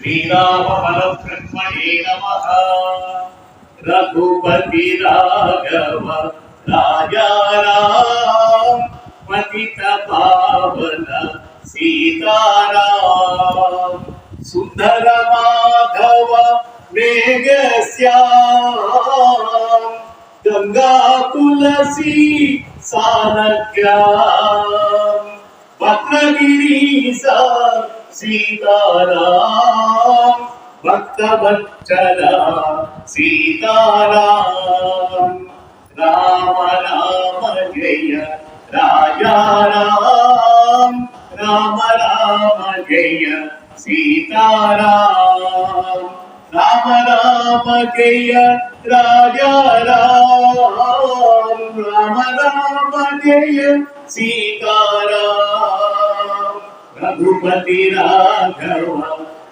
श्रीराम बलब्रह्मणे नमः। रघुपति राघव राजा राम पतित पावन सीताराम। सुंदर माधव मेघ श्याम गंगा तुलसी सानग्राम। भद्रगिरीसा सीताराम भक्तवत्सला सीताराम। राम राम जय राजा राम राम राम जय सीताराम। राम राम जय राजा राम राम राम जय सीताराम। रघुपति राघव